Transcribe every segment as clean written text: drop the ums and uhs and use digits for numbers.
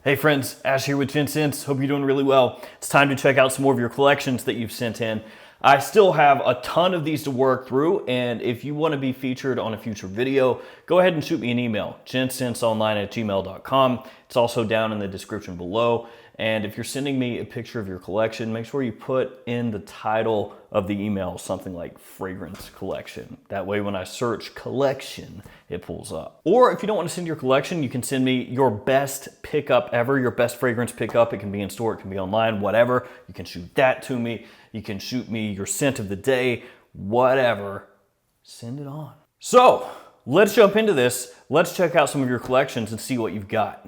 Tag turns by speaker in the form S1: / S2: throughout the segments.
S1: Hey friends, Ash here with Gents. Hope you're doing really well. It's time to check out some more of your collections that you've sent in. I still have a ton of these to work through, and if you want to be featured on a future video, go ahead and shoot me an email, gentsonline@gmail.com. It's also down in the description below. And if you're sending me a picture of your collection, make sure you put in the title of the email something like fragrance collection. That way when I search collection, it pulls up. Or if you don't want to send your collection, you can send me your best pickup ever, your best fragrance pickup. It can be in store, it can be online, whatever. You can shoot that to me. You can shoot me your scent of the day, whatever. Send it on. So let's jump into this. Let's check out some of your collections and see what you've got.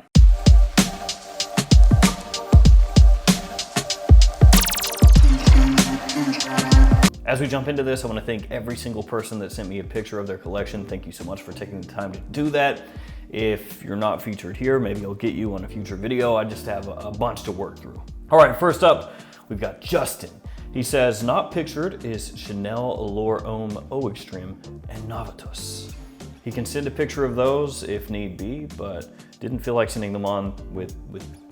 S1: As we jump into this, I want to thank every single person that sent me a picture of their collection. Thank you so much for taking the time to do that. If you're not featured here, maybe I'll get you on a future video. I just have a bunch to work through. All right, first up, we've got Justin. He says, not pictured is Chanel Allure Homme Eau Extreme and Novitus. He can send a picture of those if need be, but didn't feel like sending them on with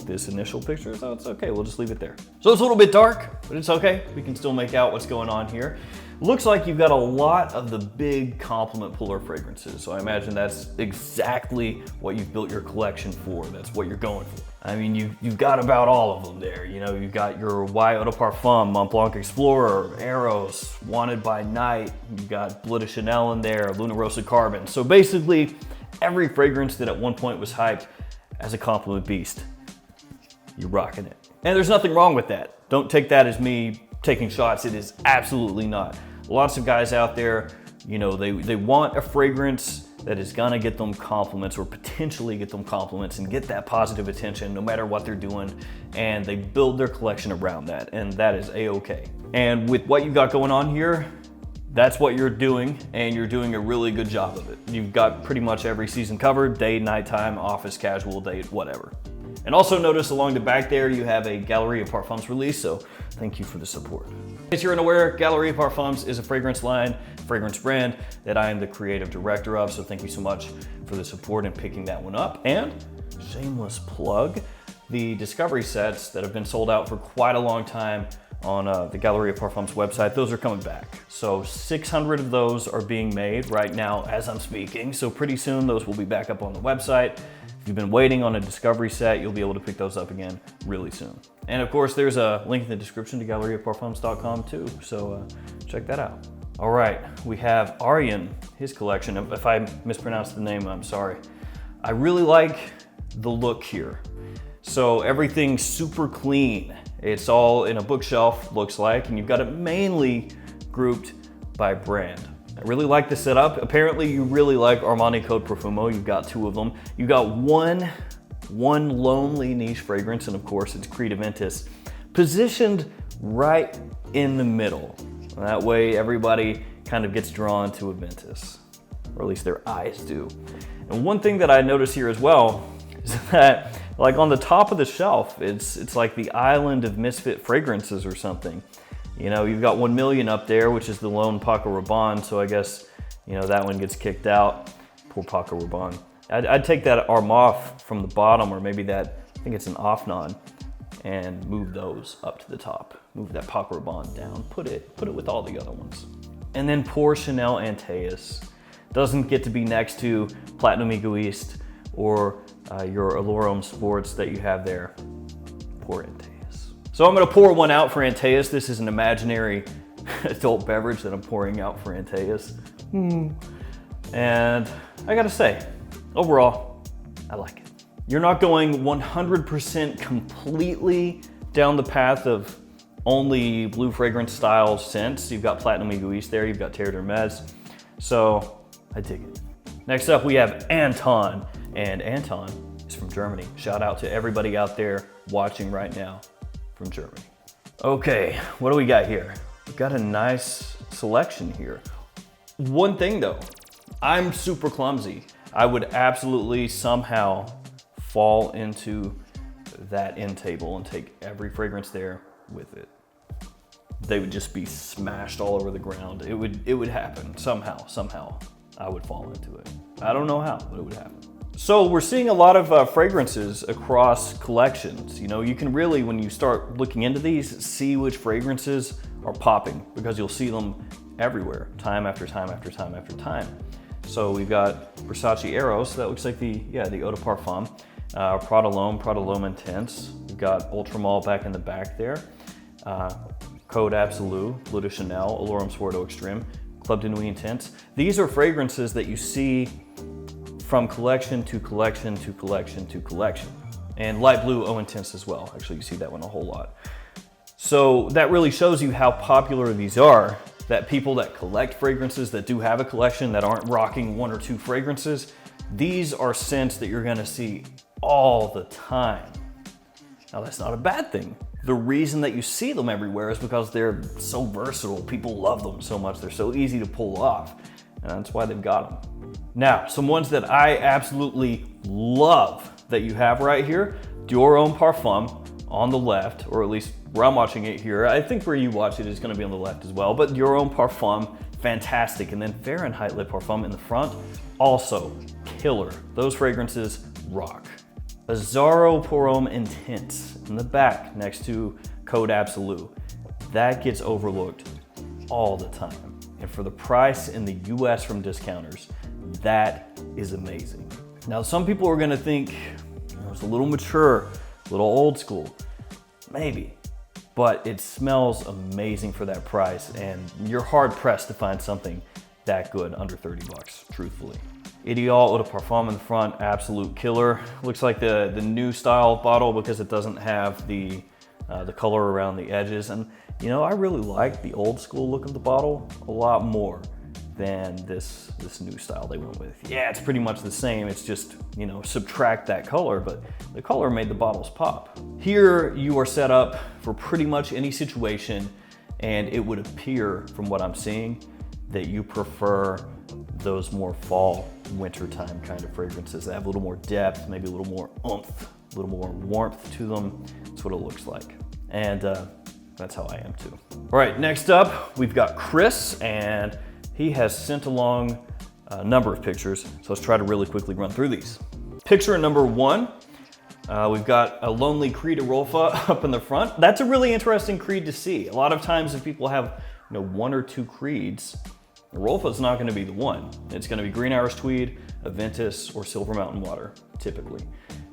S1: this initial picture, so it's okay, we'll just leave it there. So it's a little bit dark, but it's okay. We can still make out what's going on here. Looks like you've got a lot of the big compliment puller fragrances, so I imagine that's exactly what you've built your collection for. That's what you're going for. I mean, you've got about all of them there. You know, you've got your Y Eau de Parfum, Mont Blanc Explorer, Eros, Wanted by Night. You've got Bleu de Chanel in there, Luna Rosa Carbon. So basically, every fragrance that at one point was hyped as a compliment beast, you're rocking it. And there's nothing wrong with that. Don't take that as me taking shots. It is absolutely not. Lots of guys out there, you know, they want a fragrance that is gonna get them compliments or potentially get them compliments and get that positive attention no matter what they're doing. And they build their collection around that, and that is A-okay. And with what you've got going on here, that's what you're doing, and you're doing a really good job of it. You've got pretty much every season covered: day, nighttime, office, casual, date, whatever. And also notice along the back there, you have a Gallery of Parfums release, so thank you for the support. In case you're unaware, Gallery of Parfums is a fragrance line, fragrance brand that I am the creative director of, so thank you so much for the support in picking that one up. And shameless plug, the Discovery sets that have been sold out for quite a long time on the Gallery of Parfums website, those are coming back. So 600 of those are being made right now as I'm speaking, so pretty soon those will be back up on the website. If you've been waiting on a Discovery set, you'll be able to pick those up again really soon. And of course, there's a link in the description to galleryofparfums.com too, so check that out. All right, we have Aryan, his collection. If I mispronounced the name, I'm sorry. I really like the look here. So everything's super clean. It's all in a bookshelf, looks like, and you've got it mainly grouped by brand. I really like the setup. Apparently you really like Armani Code Profumo. You've got two of them. You've got one lonely niche fragrance, and of course it's Creed Aventus, positioned right in the middle. That way everybody kind of gets drawn to Aventus, or at least their eyes do. And one thing that I notice here as well is that, like, on the top of the shelf, it's like the island of misfit fragrances or something. You know, you've got 1 Million up there, which is the lone Paco Rabanne, so I guess, you know, that one gets kicked out. Poor Paco Rabanne. I'd take that Armaf from the bottom, or maybe that, I think it's an Afnan, and move those up to the top. Move that Paco Rabanne down, put it with all the other ones. And then poor Chanel Antaeus. Doesn't get to be next to Platinum Egoiste or your Allure Homme Sports that you have there. Poor Antaeus. So I'm gonna pour one out for Antaeus. This is an imaginary adult beverage that I'm pouring out for Antaeus. And I gotta say, overall, I like it. You're not going 100% completely down the path of only blue fragrance style scents. You've got Platinum Egoiste there, you've got Terre d'Hermès. So I dig it. Next up, we have Anton, and Anton is from Germany. Shout out to everybody out there watching right now from Germany. Okay, what do we got here? We've got a nice selection here. One thing though, I'm super clumsy. I would absolutely somehow fall into that end table and take every fragrance there with it. They would just be smashed all over the ground. It would happen somehow I would fall into it. I don't know how, but it would happen. So we're seeing a lot of fragrances across collections. You know, you can really, when you start looking into these, see which fragrances are popping because you'll see them everywhere, time after time after time after time. So we've got Versace Eros, that looks like the Eau de Parfum. Prada L'Homme Intense. We've got Ultramall back in the back there. Code Absolu, Bleu de Chanel, Allure Sport Eau Extreme, Club de Nuit Intense. These are fragrances that you see from collection to collection to collection to collection. And Light Blue Eau Intense as well. Actually, you see that one a whole lot. So that really shows you how popular these are, that people that collect fragrances, that do have a collection, that aren't rocking one or two fragrances, these are scents that you're gonna see all the time. Now that's not a bad thing. The reason that you see them everywhere is because they're so versatile. People love them so much. They're so easy to pull off. And that's why they've got them. Now, some ones that I absolutely love that you have right here. Dior Homme Parfum on the left, or at least where I'm watching it here. I think where you watch it is gonna be on the left as well, but Dior Homme Parfum, fantastic. And then Fahrenheit Le Parfum in the front, also killer. Those fragrances rock. Azzaro Pour Homme Intense in the back next to Code Absolu. That gets overlooked all the time. And for the price in the US from discounters, that is amazing. Now, some people are gonna think, it's a little mature, a little old school. Maybe, but it smells amazing for that price, and you're hard pressed to find something that good under 30 bucks, truthfully. Ideal Eau de Parfum in the front, absolute killer. Looks like the new style bottle because it doesn't have the color around the edges. And you know, I really like the old school look of the bottle a lot more than this new style they went with. Yeah, it's pretty much the same. It's just, you know, subtract that color, but the color made the bottles pop. Here you are set up for pretty much any situation, and it would appear from what I'm seeing that you prefer those more fall, wintertime kind of fragrances that have a little more depth, maybe a little more oomph, a little more warmth to them. That's what it looks like. And that's how I am too. All right, next up, we've got Chris, and he has sent along a number of pictures. So let's try to really quickly run through these. Picture number one, we've got a Lonely Creed Arolfa up in the front. That's a really interesting creed to see. A lot of times if people have, you know, one or two creeds, Arolfa is not gonna be the one. It's gonna be Green Irish Tweed, Aventus, or Silver Mountain Water, typically.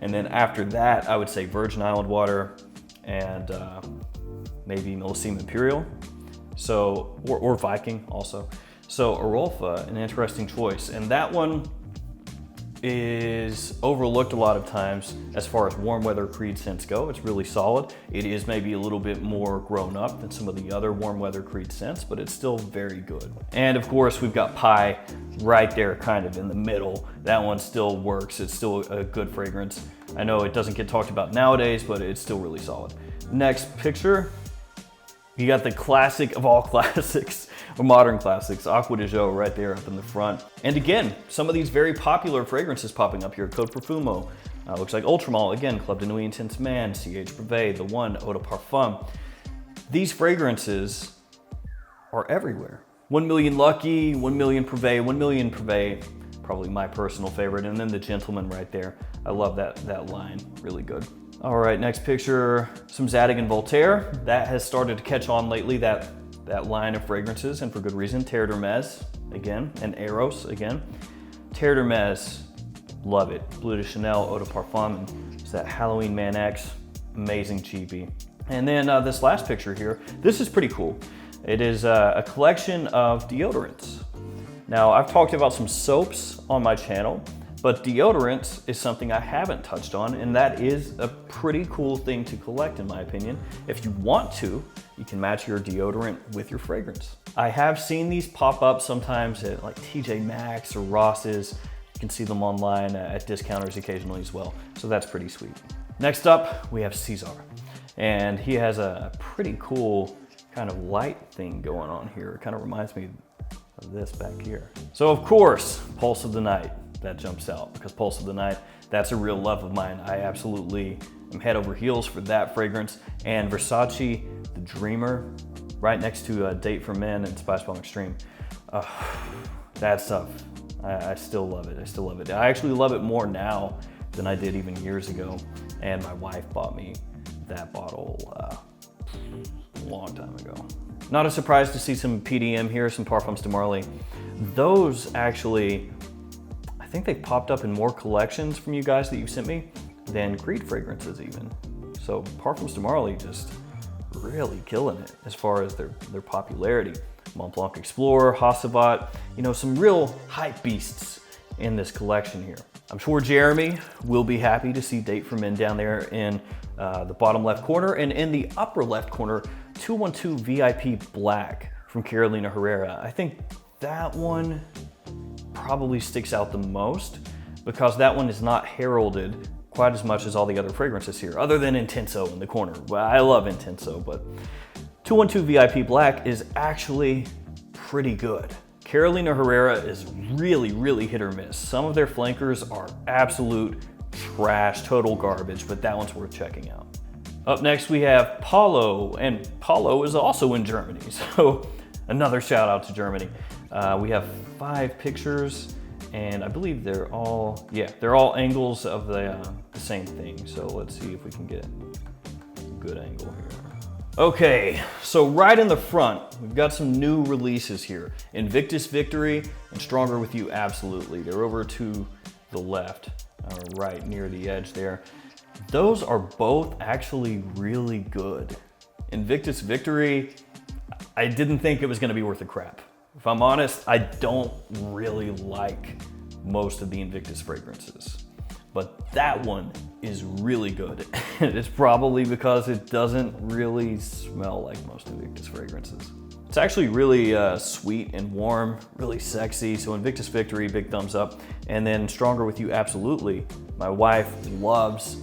S1: And then after that, I would say Virgin Island Water and maybe Millesime Imperial. So, or Viking also. So Arolfa, an interesting choice. And that one is overlooked a lot of times as far as warm weather creed scents go. It's really solid. It is maybe a little bit more grown up than some of the other warm weather creed scents, but it's still very good. And of course, we've got Pie right there kind of in the middle. That one still works. It's still a good fragrance. I know it doesn't get talked about nowadays, but it's still really solid. Next picture, you got the classic of all classics, or modern classics, Acqua di Gio right there up in the front. And again, some of these very popular fragrances popping up here. Code Profumo, looks like Ultramall, again, Club de Nuit Intense Man, C.H. Brevet, The One, Eau de Parfum. These fragrances are everywhere. 1 Million Lucky, 1 Million Brevet, 1 Million Brevet, probably my personal favorite, and then the Gentleman right there. I love that line, really good. All right, next picture, some Zadig and Voltaire. That has started to catch on lately, that line of fragrances, and for good reason. Terre d'Hermès, again, and Eros, again. Terre d'Hermès, love it. Bleu de Chanel, Eau de Parfum, and it's that Halloween Man X, amazing cheapie. And then this last picture here, this is pretty cool. It is a collection of deodorants. Now, I've talked about some soaps on my channel, but deodorants is something I haven't touched on, and that is a pretty cool thing to collect, in my opinion. If you want to, you can match your deodorant with your fragrance. I have seen these pop up sometimes at like TJ Maxx or Ross's. You can see them online at discounters occasionally as well, so that's pretty sweet. Next up, we have Cesar, and he has a pretty cool kind of light thing going on here. It kind of reminds me of this back here. So of course, Pulse of the Night. That jumps out because Pulse of the Night, that's a real love of mine. I absolutely am head over heels for that fragrance. And Versace, the Dreamer, right next to Date for Men and Spice Bomb Extreme. That stuff I still love it. I still love it. I actually love it more now than I did even years ago. And my wife bought me that bottle a long time ago. Not a surprise to see some PDM here, some Parfums de Marly. Those actually, I think they've popped up in more collections from you guys that you've sent me than Creed fragrances even. So Parfums de Marly just really killing it as far as their popularity. Mont Blanc Explorer, Hasselblad, you know, some real hype beasts in this collection here. I'm sure Jeremy will be happy to see Date for Men down there in the bottom left corner, and in the upper left corner, 212 VIP Black from Carolina Herrera. I think that one probably sticks out the most because that one is not heralded quite as much as all the other fragrances here, other than Intenso in the corner. Well, I love Intenso, but 212 VIP Black is actually pretty good. Carolina Herrera is really, really hit or miss. Some of their flankers are absolute trash, total garbage, but that one's worth checking out. Up next we have Paulo, and Paulo is also in Germany, so another shout out to Germany. We have 5 pictures, and I believe they're all angles of the same thing. So let's see if we can get a good angle here. Okay, so right in the front, we've got some new releases here. Invictus Victory and Stronger With You Absolutely. They're over to the left, right near the edge there. Those are both actually really good. Invictus Victory, I didn't think it was gonna be worth the crap. If I'm honest, I don't really like most of the Invictus fragrances, but that one is really good. It's probably because it doesn't really smell like most Invictus fragrances. It's actually really sweet and warm, really sexy. So Invictus Victory, big thumbs up. And then Stronger With You Absolutely, my wife loves,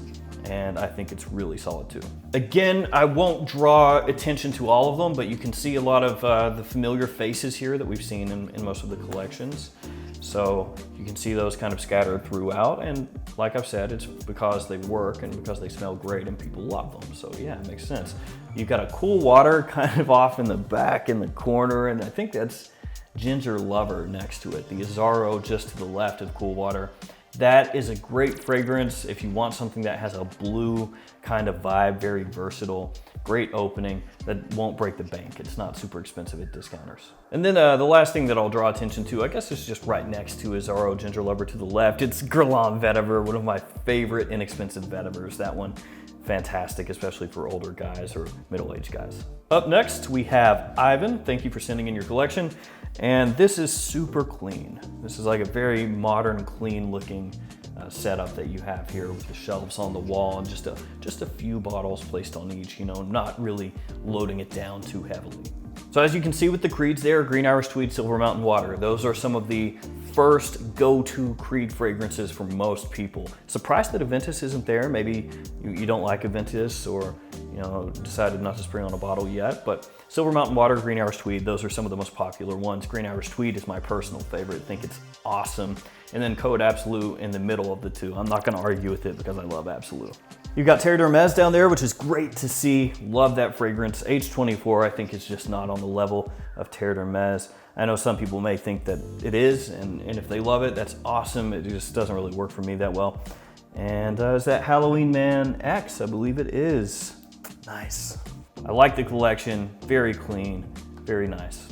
S1: and I think it's really solid too. Again, I won't draw attention to all of them, but you can see a lot of the familiar faces here that we've seen in most of the collections. So you can see those kind of scattered throughout, and like I've said, it's because they work and because they smell great and people love them. So yeah, it makes sense. You've got a Cool Water kind of off in the back in the corner, and I think that's Ginger Lover next to it. The Azzaro just to the left of Cool Water. That is a great fragrance if you want something that has a blue kind of vibe, very versatile, great opening, that won't break the bank. It's not super expensive at discounters. And then the last thing that I'll draw attention to, I guess it's just right next to Azzaro Ginger Lover to the left. It's Guerlain Vetiver, one of my favorite inexpensive vetivers. That one, fantastic, especially for older guys or middle-aged guys. Up next, we have Ivan. Thank you for sending in your collection. And this is super clean. This is like a very modern, clean looking setup that you have here with the shelves on the wall and just a few bottles placed on each, you know, not really loading it down too heavily. So as you can see with the Creeds there, Green Irish Tweed, Silver Mountain Water, those are some of the first go-to Creed fragrances for most people. Surprised that Aventus isn't there. Maybe you don't like Aventus, or you know, decided not to spray on a bottle yet, but Silver Mountain Water, Green Irish Tweed, those are some of the most popular ones. Green Irish Tweed is my personal favorite. I think it's awesome. And then Code Absolute in the middle of the two. I'm not gonna argue with it because I love Absolute. You've got Terre d'Hermès down there, which is great to see. Love that fragrance. H24, I think, is just not on the level of Terre d'Hermès. I know some people may think that it is, and if they love it, that's awesome. It just doesn't really work for me that well. And is that Halloween Man X? I believe it is. Nice. I like the collection, very clean, very nice.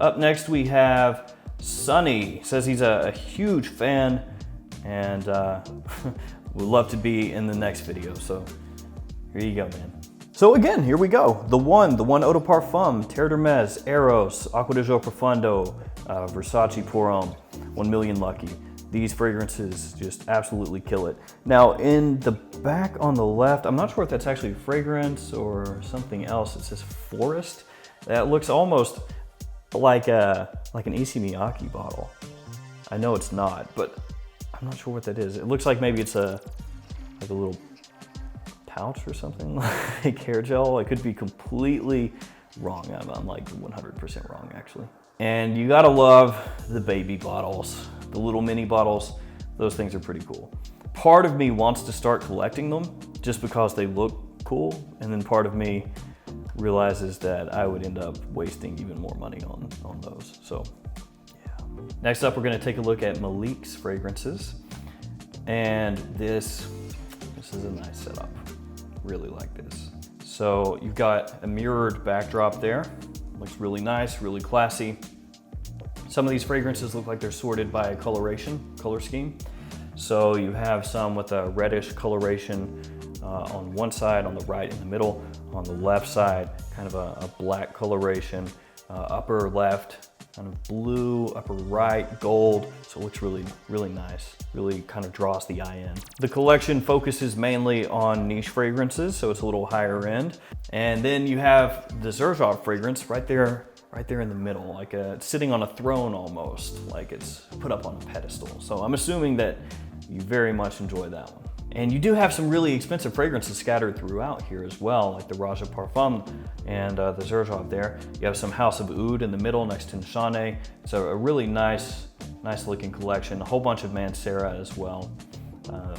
S1: Up next we have Sunny. Says he's a huge fan and would love to be in the next video. So here you go, man. So again, here we go. The one Eau de Parfum, Terre d'Hermès, Eros, Acqua di Gio Profondo, Versace Pour Homme, 1 Million Lucky. These fragrances just absolutely kill it. Now in the back on the left, I'm not sure if that's actually a fragrance or something else. It says Forest. That looks almost like an Issey Miyake bottle. I know it's not, but I'm not sure what that is. It looks like maybe it's like a little pouch or something, like hair gel. I could be completely wrong. I'm like 100% wrong actually. And you gotta love the baby bottles, the little mini bottles. Those things are pretty cool. Part of me wants to start collecting them just because they look cool, and then part of me realizes that I would end up wasting even more money on those. So yeah, Next up, we're gonna take a look at Malik's fragrances. And this is a nice setup. Really like this. So you've got a mirrored backdrop there. Looks really nice, really classy. Some of these fragrances look like they're sorted by color scheme. So you have some with a reddish coloration on one side, on the right, in the middle. On the left side, kind of a black coloration. Upper left, kind of blue, upper right, gold. So it looks really, really nice. Really kind of draws the eye in. The collection focuses mainly on niche fragrances, so it's a little higher end. And then you have the Cesar fragrance right there in the middle, like sitting on a throne almost, like it's put up on a pedestal. So I'm assuming that you very much enjoy that one. And you do have some really expensive fragrances scattered throughout here as well, like the Raja Parfum and the Cesar there. You have some House of Oud in the middle next to Nshane. So a really nice looking collection. A whole bunch of Mancera as well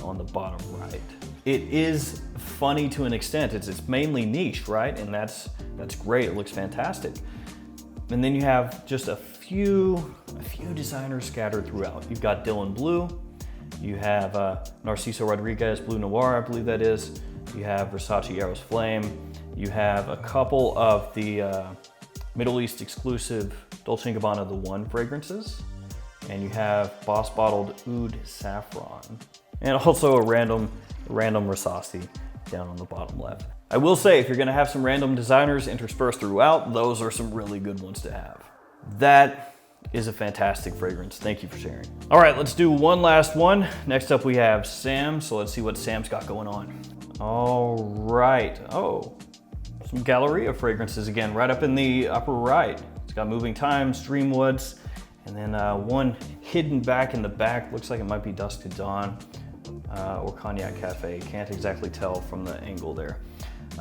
S1: on the bottom right. It is funny to an extent. It's mainly niche, right? And that's great. It looks fantastic. And then you have just a few designers scattered throughout. You've got Dylan Blue. You have Narciso Rodriguez Blue Noir, I believe that is. You have Versace Eros Flame. You have a couple of the Middle East exclusive Dolce & Gabbana The One fragrances. And you have Boss Bottled Oud Saffron. And also a random Versace down on the bottom left. I will say, if you're gonna have some random designers interspersed throughout, those are some really good ones to have. That is a fantastic fragrance. Thank you for sharing. All right, let's do one last one. Next up we have Sam, so let's see what Sam's got going on. All right, oh, some Galleria fragrances again, right up in the upper right. It's got Moving Times, Dreamwoods, and then one hidden back in the back, looks like it might be Dusk to Dawn or Cognac Cafe. Can't exactly tell from the angle there.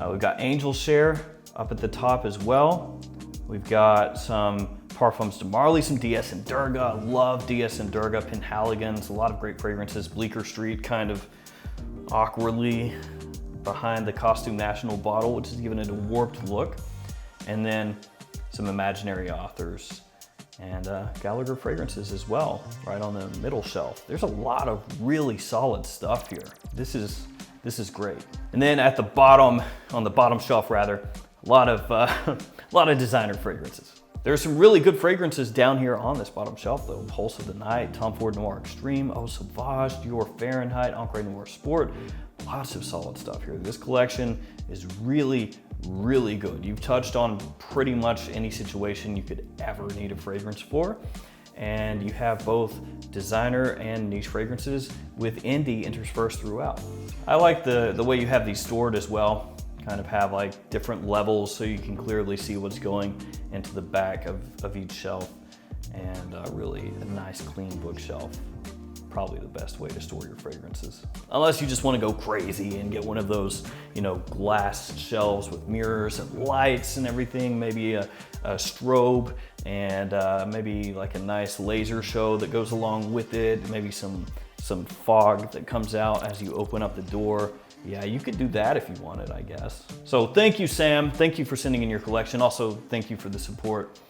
S1: We've got Angel Share up at the top as well. We've got some Parfums de Marly, some DS and Durga. I love DS and Durga, Penhaligon's, a lot of great fragrances. Bleecker Street kind of awkwardly behind the Costume National bottle, which is giving it a warped look. And then some Imaginary Authors and Gallagher fragrances as well, right on the middle shelf. There's a lot of really solid stuff here. This is great. And then at the bottom, on the bottom shelf rather, a lot of designer fragrances. There's some really good fragrances down here on this bottom shelf though. Pulse of the Night, Tom Ford Noir Extreme, Eau Sauvage, Dior Fahrenheit, Ancre Noir Sport. Lots of solid stuff here. This collection is really, really good. You've touched on pretty much any situation you could ever need a fragrance for. And you have both designer and niche fragrances with indie interspersed throughout. I like the way you have these stored as well. Kind of have like different levels so you can clearly see what's going into the back of each shelf, and really a nice clean bookshelf. Probably the best way to store your fragrances. Unless you just want to go crazy and get one of those, glass shelves with mirrors and lights and everything, maybe a strobe and maybe like a nice laser show that goes along with it, maybe some fog that comes out as you open up the door. Yeah, you could do that if you wanted, I guess. So thank you, Sam. Thank you for sending in your collection. Also, thank you for the support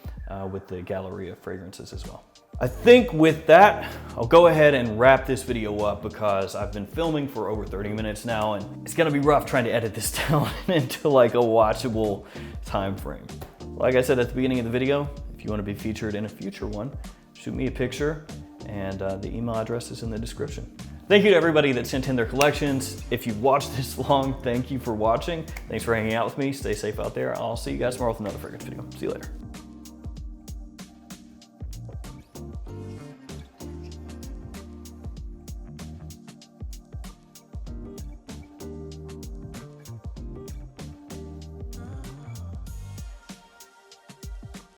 S1: with the Galleria fragrances as well. I think with that, I'll go ahead and wrap this video up because I've been filming for over 30 minutes now and it's gonna be rough trying to edit this down into like a watchable time frame. Like I said at the beginning of the video, if you want to be featured in a future one, shoot me a picture and the email address is in the description. Thank you to everybody that sent in their collections. If you've watched this long, thank you for watching. Thanks for hanging out with me. Stay safe out there. I'll see you guys tomorrow with another fragrance video. See you later.